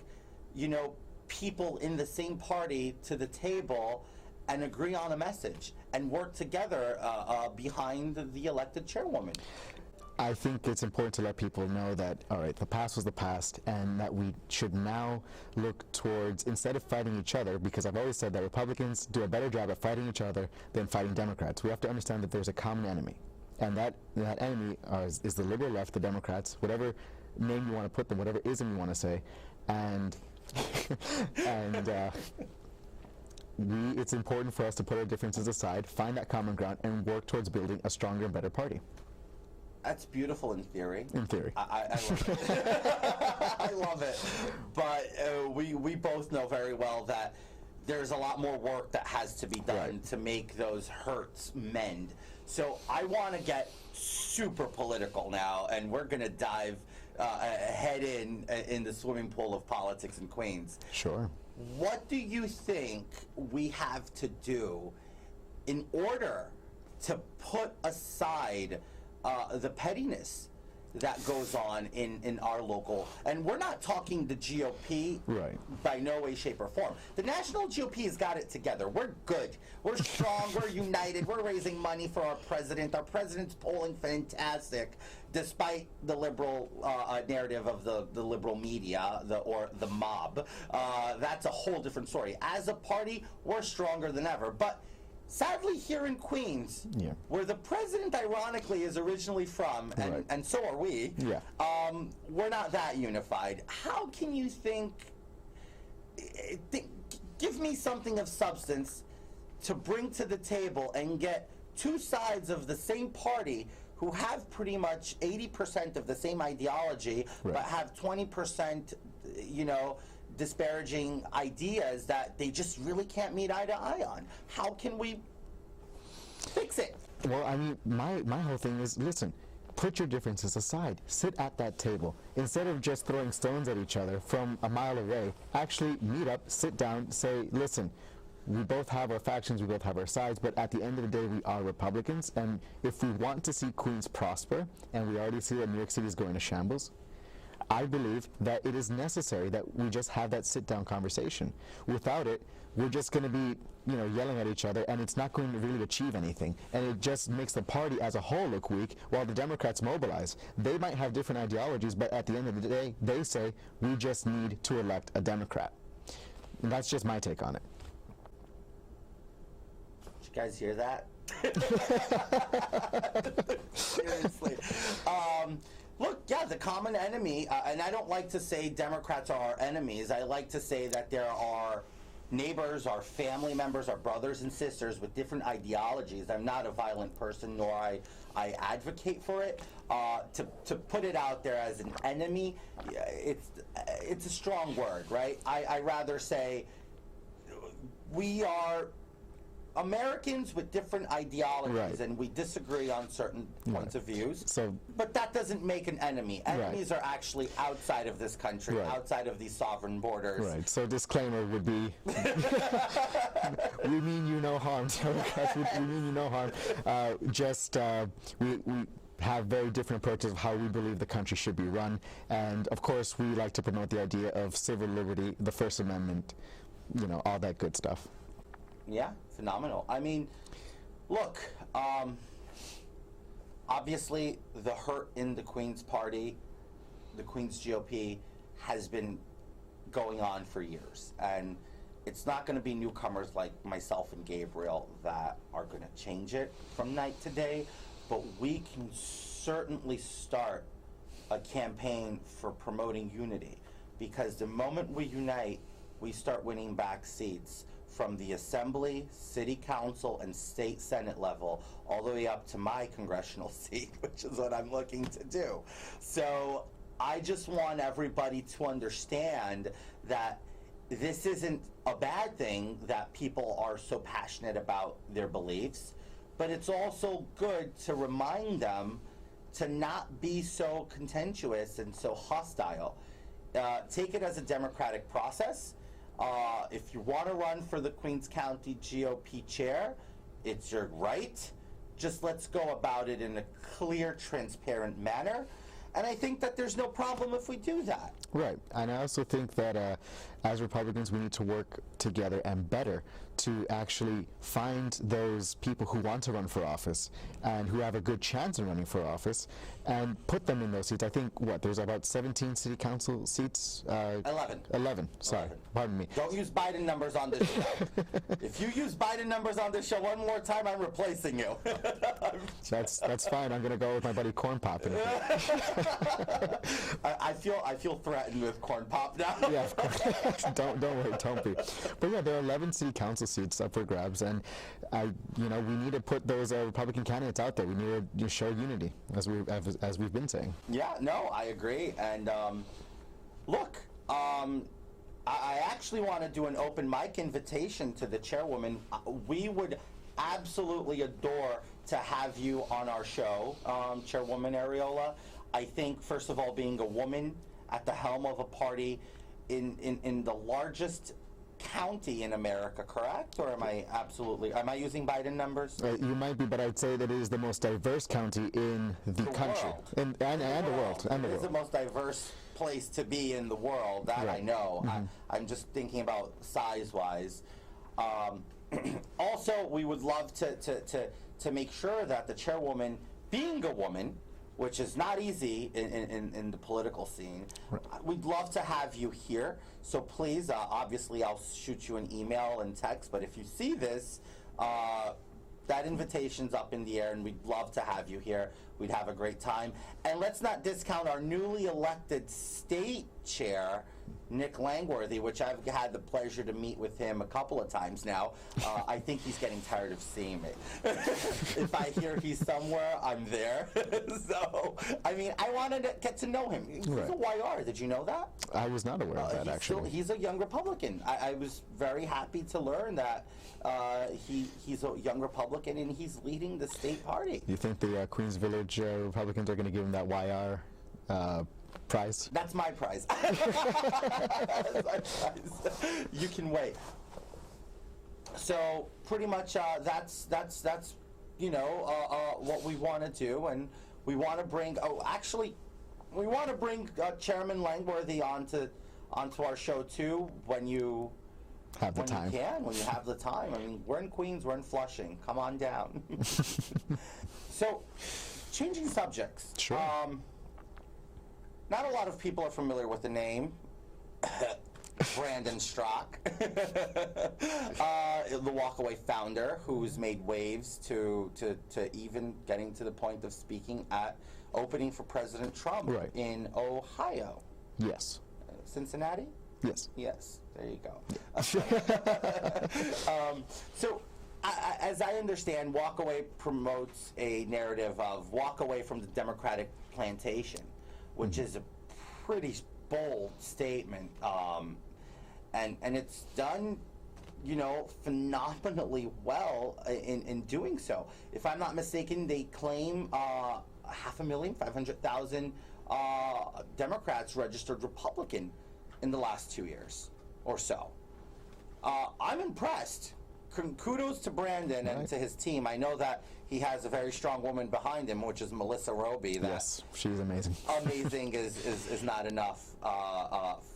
Speaker 1: you know, people in the same party to the table and agree on a message and work together behind the elected chairwoman?
Speaker 2: I think it's important to let people know that, all right, the past was the past, and that we should now look towards, instead of fighting each other, because I've always said that Republicans do a better job at fighting each other than fighting Democrats. We have to understand that there's a common enemy, and that enemy is the liberal left, the Democrats, whatever name you want to put them, whatever ism you want to say, and it's important for us to put our differences aside, find that common ground, and work towards building a stronger and better party.
Speaker 1: That's beautiful in theory.
Speaker 2: In theory.
Speaker 1: I love it. I love it. But we both know very well that there's a lot more work that has to be done to make those hurts mend. So I want to get super political now, and we're going to dive head in the swimming pool of politics in Queens.
Speaker 2: Sure.
Speaker 1: What do you think we have to do in order to put aside the pettiness that goes on in our local, and we're not talking the GOP by no way, shape, or form. The national GOP has got it together. We're good. We're strong. We're united. We're raising money for our president. Our president's polling fantastic, despite the liberal narrative of the liberal media or the mob. That's a whole different story. As a party, we're stronger than ever. But sadly, here in Queens,
Speaker 2: Yeah.
Speaker 1: where the president, ironically, is originally from, and,
Speaker 2: Right.
Speaker 1: and so are we,
Speaker 2: Yeah.
Speaker 1: we're not that unified. How can you give me something of substance to bring to the table and get two sides of the same party who have pretty much 80% of the same ideology,
Speaker 2: Right.
Speaker 1: but have 20%, disparaging ideas that they just really can't meet eye to eye on? How can we fix it?
Speaker 2: Well, I mean, my whole thing is, listen, put your differences aside. Sit at that table. Instead of just throwing stones at each other from a mile away, actually meet up, sit down, say, listen, we both have our factions, we both have our sides, but at the end of the day, we are Republicans, and if we want to see Queens prosper, and we already see that New York City is going to shambles, I believe that it is necessary that we just have that sit-down conversation. Without it, we're just going to be, yelling at each other, and it's not going to really achieve anything. And it just makes the party as a whole look weak, while the Democrats mobilize. They might have different ideologies, but at the end of the day, they say, we just need to elect a Democrat. And that's just my take on it.
Speaker 1: Did you guys hear that? Seriously. Look, yeah, the common enemy, and I don't like to say Democrats are our enemies. I like to say that there are neighbors, our family members, our brothers and sisters with different ideologies. I'm not a violent person, nor I advocate for it. To put it out there as an enemy, it's a strong word, right? I rather say we are Americans with different ideologies,
Speaker 2: Right.
Speaker 1: and we disagree on certain points of views.
Speaker 2: So,
Speaker 1: but that doesn't make an enemy. Enemies are actually outside of this country,
Speaker 2: Right.
Speaker 1: outside of these sovereign borders.
Speaker 2: Right. So disclaimer would be, we mean you no harm, Democrats. We mean you no harm. We have very different approaches of how we believe the country should be run, and of course we like to promote the idea of civil liberty, the First Amendment, all that good stuff.
Speaker 1: Yeah, phenomenal. I mean, look, obviously the hurt in the Queen's Party, the Queen's GOP, has been going on for years. And it's not going to be newcomers like myself and Gabriel that are going to change it from night to day, but we can certainly start a campaign for promoting unity, because the moment we unite, we start winning back seats from the Assembly, City Council, and State Senate level, all the way up to my congressional seat, which is what I'm looking to do. So I just want everybody to understand that this isn't a bad thing that people are so passionate about their beliefs, but it's also good to remind them to not be so contentious and so hostile. Take it as a democratic process. If you want to run for the Queens County GOP chair, it's your right. Just let's go about it in a clear, transparent manner. And I think that there's no problem if we do that.
Speaker 2: Right. And I also think that as Republicans, we need to work together and better to actually find those people who want to run for office and who have a good chance of running for office and put them in those seats. I think, there's about 17 city council seats?
Speaker 1: 11.
Speaker 2: 11, sorry.
Speaker 1: 11.
Speaker 2: Pardon me.
Speaker 1: Don't use Biden numbers on this show. If you use Biden numbers on this show one more time, I'm replacing you.
Speaker 2: That's fine. I'm going to go with my buddy Corn Pop in a bit.
Speaker 1: I feel threatened with Corn Pop now.
Speaker 2: Yeah, of course. don't worry, don't be. But yeah, there are 11 city council seats up for grabs, and we need to put those Republican candidates out there. We need to show unity, as we've been saying.
Speaker 1: Yeah, no, I agree. And look, I actually want to do an open mic invitation to the chairwoman. We would absolutely adore to have you on our show, Chairwoman Areola. I think, first of all, being a woman at the helm of a party in the largest county in America, correct? Or am I using Biden numbers?
Speaker 2: You might be, but I'd say that it is the most diverse county in the country.
Speaker 1: World.
Speaker 2: And the world.
Speaker 1: It is the most diverse place to be in the world, that
Speaker 2: Right.
Speaker 1: I know.
Speaker 2: Mm-hmm.
Speaker 1: I'm just thinking about size-wise. Also, we would love to make sure that the chairwoman, being a woman, which is not easy in the political scene, we'd love to have you here. So please, obviously I'll shoot you an email and text, but if you see this, That invitation's up in the air, and we'd love to have you here. We'd have a great time. And let's not discount our newly elected state chair, Nick Langworthy, which I've had the pleasure to meet with him a couple of times now. I think he's getting tired of seeing me. If I hear he's somewhere, I'm there. So, I mean, I wanted to get to know him. He's
Speaker 2: Right.
Speaker 1: a YR. Did you know that?
Speaker 2: I was not aware of that, actually.
Speaker 1: He's a young Republican. I was very happy to learn that he's a young Republican and he's leading the state party.
Speaker 2: You think the Queens Village Republicans are going to give him that YR prize?
Speaker 1: That's my prize. That's my prize. You can wait. So pretty much that's you know what we want to do, and we want to bring. Oh, actually, we want to bring Chairman Langworthy onto our show too when you
Speaker 2: have the time.
Speaker 1: When you have the time. I mean, we're in Queens, we're in Flushing. Come on down. So, changing subjects.
Speaker 2: Sure.
Speaker 1: Not a lot of people are familiar with the name Brandon Straka, the Walkaway founder, who's made waves to even getting to the point of speaking at opening for President Trump in Ohio.
Speaker 2: Yes.
Speaker 1: Cincinnati?
Speaker 2: Yes.
Speaker 1: Yes. There you go. So, as I understand, Walkaway promotes a narrative of walk away from the Democratic plantation, which is a pretty bold statement, and it's done, you know, phenomenally well in doing so. If I'm not mistaken, they claim 500,000 Democrats registered Republican in the last 2 years or so. I'm impressed. Kudos to Brandon and to his team. I know that he has a very strong woman behind him, which is Melissa Roby. That
Speaker 2: yes, she's amazing.
Speaker 1: Amazing is not enough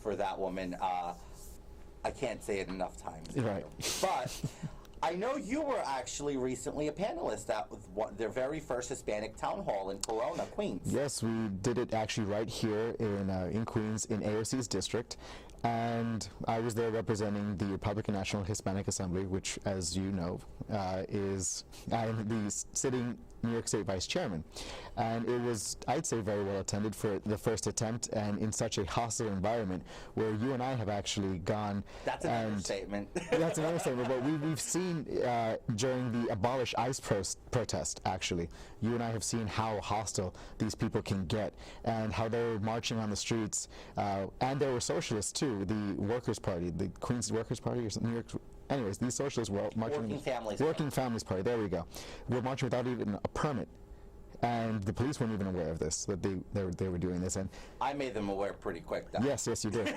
Speaker 1: for that woman. I can't say it enough times.
Speaker 2: Right.
Speaker 1: But I know you were actually recently a panelist at their very first Hispanic town hall in Corona, Queens.
Speaker 2: Yes, we did it actually right here in Queens, in AOC's district. And I was there representing the Republican National Hispanic Assembly, which, as you know, I am the sitting New York State Vice Chairman. And it was, I'd say, very well attended for the first attempt, and in such a hostile environment where you and I have actually gone.
Speaker 1: That's an understatement.
Speaker 2: That's an understatement, but we've seen during the Abolish ICE protest, actually, you and I have seen how hostile these people can get and how they were marching on the streets. And there were socialists, too, the Workers' Party, the Queens Workers' Party, or New York. Anyways, these socialists were marching. Working Families Party. There we go. We're marching without even a permit, and the police weren't even aware of this. That they were doing this, and
Speaker 1: I made them aware pretty quick, though.
Speaker 2: Yes, you did.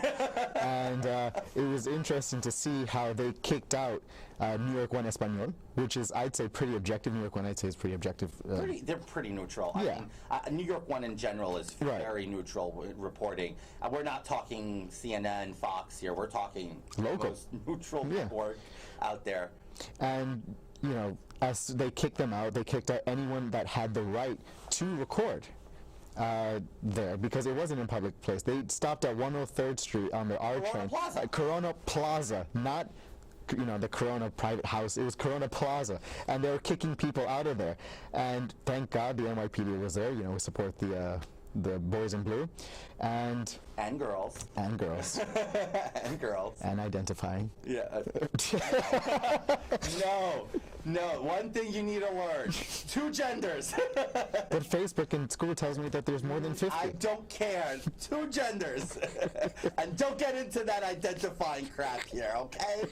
Speaker 2: And it was interesting to see how they kicked out New York One Español, which is, I'd say, pretty objective. New York One, I'd say, is pretty objective.
Speaker 1: They're pretty neutral.
Speaker 2: Yeah.
Speaker 1: I mean, New York One in general is very neutral reporting. We're not talking CNN, Fox here. We're talking
Speaker 2: local,
Speaker 1: most neutral report out there.
Speaker 2: And, you know, as they kicked them out, they kicked out anyone that had the right to record there, because it wasn't in public place. They stopped at 103rd Street on the R train. Corona Plaza, not, you know, the Corona private house. It was Corona Plaza, and they were kicking people out of there. And thank God the NYPD was there. You know, we support the boys in blue, and
Speaker 1: girls
Speaker 2: and girls
Speaker 1: and girls
Speaker 2: and identifying.
Speaker 1: Yeah. No. One thing you need to learn: 2 genders.
Speaker 2: But Facebook and school tells me that there's more than 50.
Speaker 1: I don't care. 2 genders. And don't get into that identifying crap here, okay?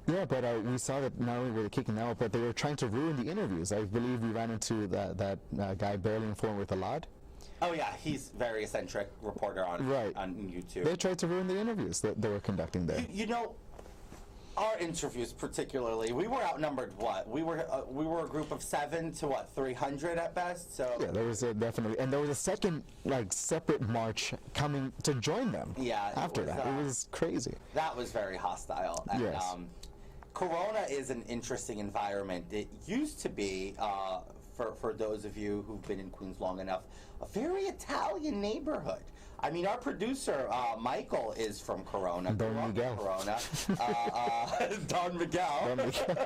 Speaker 2: Yeah, but we saw that not only were they kicking them out, but they were trying to ruin the interviews. I believe we ran into that guy Barely Informed with Alad.
Speaker 1: Oh yeah, he's a very eccentric reporter on YouTube.
Speaker 2: They tried to ruin the interviews that they were conducting there.
Speaker 1: You know, our interviews particularly, we were outnumbered. We were a group of 7 to 300 at best. So
Speaker 2: yeah, there was definitely, and there was a second separate march coming to join them.
Speaker 1: Yeah,
Speaker 2: after that, it was crazy.
Speaker 1: That was very hostile. And,
Speaker 2: yes.
Speaker 1: Corona is an interesting environment. It used to be, for those of you who've been in Queens long enough, a very Italian neighborhood. I mean, our producer, Michael, is from Corona.
Speaker 2: Don Miguel.
Speaker 1: Corona. Don Miguel.
Speaker 2: Don Miguel.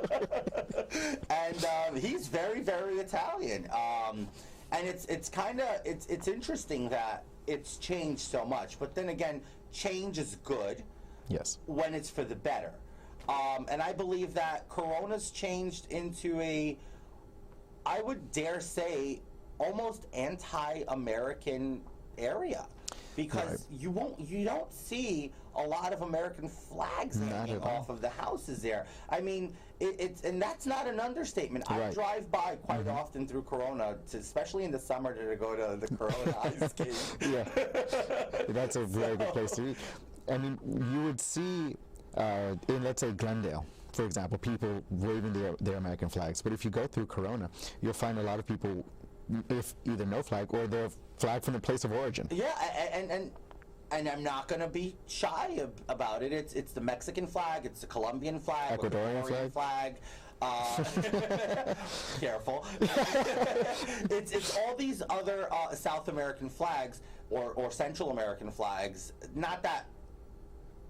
Speaker 1: And he's very, very Italian. And it's interesting that it's changed so much. But then again, change is good.
Speaker 2: Yes.
Speaker 1: When it's for the better. And I believe that Corona's changed into I would dare say, almost anti-American area, because you don't see a lot of American flags hanging off of the houses there. I mean, and that's not an understatement. I drive by quite often through Corona, especially in the summer, to go to the Corona ice skate.
Speaker 2: Yeah, that's a very good place to be. I mean, you would see in, let's say, Glendale, for example, people waving their American flags. But if you go through Corona, you'll find a lot of people with either no flag or their flag from the place of origin.
Speaker 1: Yeah, and I'm not going to be shy about it. It's the Mexican flag, it's the Colombian flag,
Speaker 2: Ecuadorian
Speaker 1: flag. Careful. It's all these other South American flags or Central American flags. Not that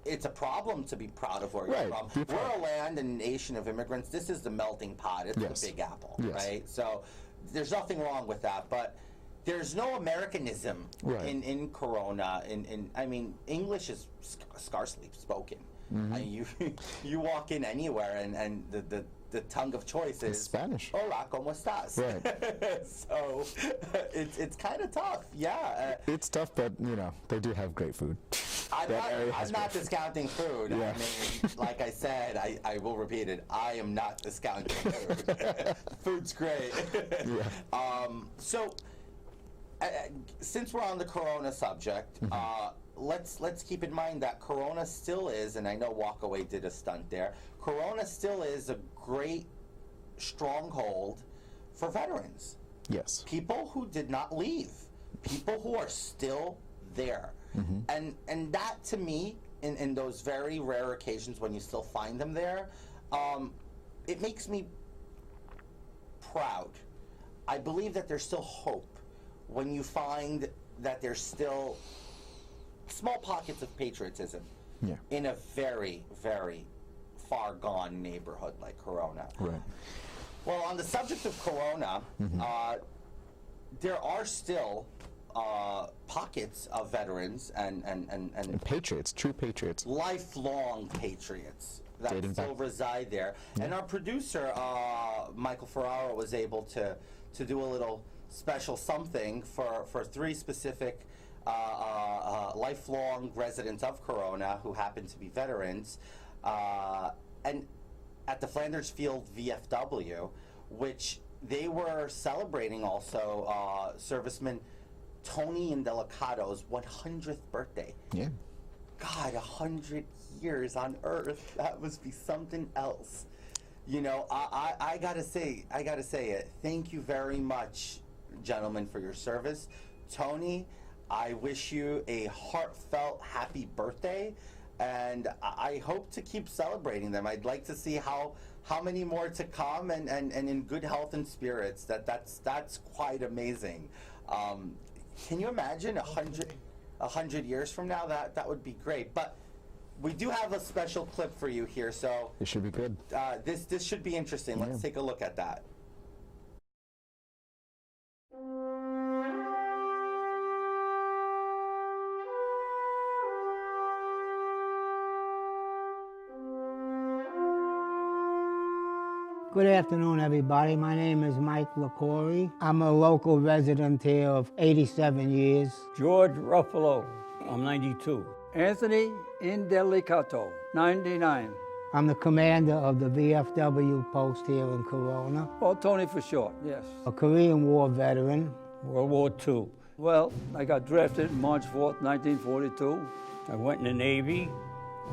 Speaker 1: it's a problem to be proud of where you're from. We're a land and nation of immigrants. This is the melting pot. It's the Big Apple, right? So there's nothing wrong with that, but there's no Americanism in Corona. I mean, English is scarcely spoken. You walk in anywhere, and the tongue of choice is
Speaker 2: Spanish.
Speaker 1: Hola, ¿cómo estás?
Speaker 2: Right.
Speaker 1: So it's kind of tough. Yeah.
Speaker 2: It's tough, but they do have great food.
Speaker 1: I'm not discounting food.
Speaker 2: Yeah.
Speaker 1: I mean, like I said, I will repeat it. I am not discounting food. Food's great. So, since we're on the Corona subject, let's keep in mind that Corona still is, and I know Walkaway did a stunt there. Corona still is a great stronghold for veterans.
Speaker 2: Yes.
Speaker 1: People who did not leave. People who are still there. And that, to me, in those very rare occasions when you still find them there, it makes me proud. I believe that there's still hope when you find that there's still small pockets of patriotism in a very, very far gone neighborhood like Corona.
Speaker 2: Right.
Speaker 1: Well, on the subject of Corona, there are still pockets of veterans and
Speaker 2: patriots, true patriots,
Speaker 1: lifelong patriots that
Speaker 2: Dating
Speaker 1: still
Speaker 2: back.
Speaker 1: reside there. And our producer, Michael Ferrara, was able to do a little special something for 3 specific lifelong residents of Corona who happen to be veterans, and at the Flanders Field VFW, which they were celebrating also serviceman Tony Indelicato's 100th birthday.
Speaker 2: Yeah.
Speaker 1: God, 100 years on Earth. That must be something else. I gotta say it. Thank you very much, gentlemen, for your service. Tony, I wish you a heartfelt happy birthday, and I hope to keep celebrating them. I'd like to see how many more to come, and in good health and spirits. That's quite amazing. Can you imagine 100 years from now? That would be great. But we do have a special clip for you here, so
Speaker 2: it should be good.
Speaker 1: This should be interesting. Let's take a look at that.
Speaker 18: Good afternoon, everybody. My name is Mike LaCory. I'm a local resident here of 87 years.
Speaker 19: George Ruffalo, I'm 92. Anthony Indelicato, 99.
Speaker 18: I'm the commander of the VFW post here in Corona.
Speaker 19: Well, Tony for short, yes.
Speaker 18: A Korean War veteran.
Speaker 19: World War II. Well, I got drafted March 4th, 1942. I went in the Navy.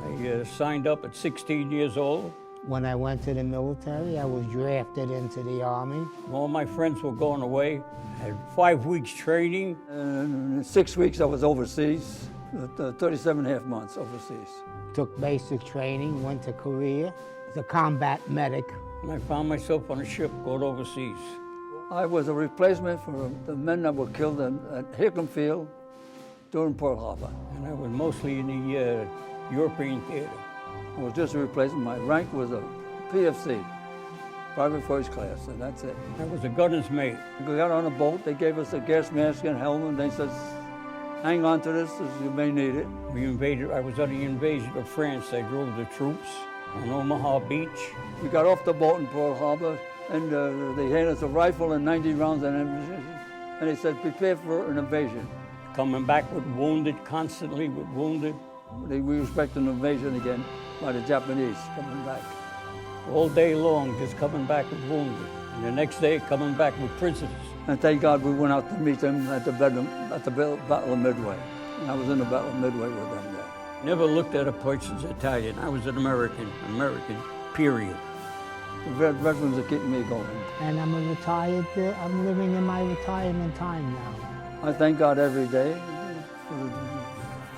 Speaker 19: I signed up at 16 years old.
Speaker 18: When I went to the military, I was drafted into the Army.
Speaker 19: All my friends were going away. I had 5 weeks training. And in 6 weeks I was overseas, 37.5 months overseas.
Speaker 18: Took basic training, went to Korea as a combat medic.
Speaker 19: And I found myself on a ship going overseas. I was a replacement for the men that were killed at Hickam Field during Pearl Harbor, and I was mostly in the European theater. I was just a replacement. My rank was a PFC, private first class, and that's it. I was a gunner's mate. We got on a boat, they gave us a gas mask and helmet, and they said, hang on to this, you may need it. I was on the invasion of France. I drove the troops on Omaha Beach. We got off the boat in Pearl Harbor, and they handed us a rifle and 90 rounds and ammunition. And they said, prepare for an invasion. Coming back with wounded, constantly with wounded. We expect an invasion again by the Japanese coming back. All day long, just coming back with wounded. And the next day, coming back with prisoners. And thank God we went out to meet them at the Battle of Midway. And I was in the Battle of Midway with them there.
Speaker 15: Never looked at a person's Italian. I was an American, period.
Speaker 19: The veterans are keeping me going.
Speaker 18: And I'm I'm living in my retirement time now.
Speaker 19: I thank God every day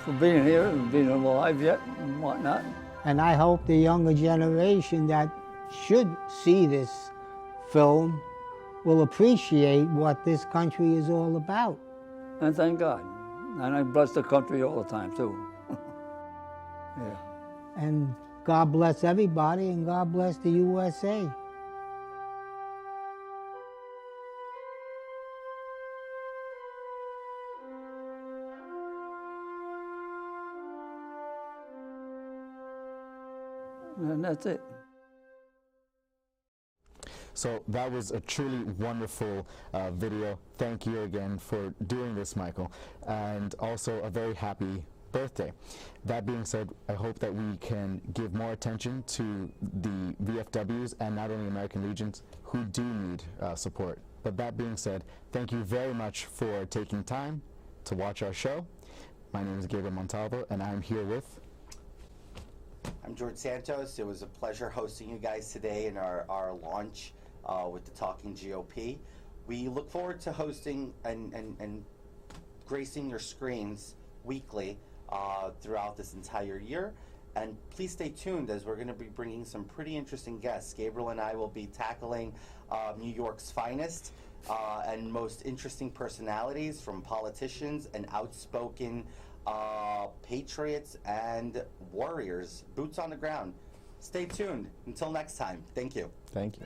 Speaker 19: for being here and being alive yet and whatnot.
Speaker 18: And I hope the younger generation that should see this film will appreciate what this country is all about.
Speaker 19: And thank God. And I bless the country all the time, too. Yeah.
Speaker 18: And God bless everybody, and God bless the USA.
Speaker 19: And that's it.
Speaker 2: So that was a truly wonderful video. Thank you again for doing this, Michael, and also a very happy birthday. That being said, I hope that we can give more attention to the VFWs and not only American Legions who do need support. But that being said, thank you very much for taking time to watch our show. My name is Gabriel Montalvo, and I'm here with...
Speaker 1: I'm George Santos. It was a pleasure hosting you guys today in our launch with the Talking GOP. We look forward to hosting and gracing your screens weekly throughout this entire year. And please stay tuned, as we're going to be bringing some pretty interesting guests. Gabriel and I will be tackling New York's finest and most interesting personalities, from politicians and outspoken patriots and warriors, boots on the ground. Stay tuned. Until next time, thank you.
Speaker 2: Thank you.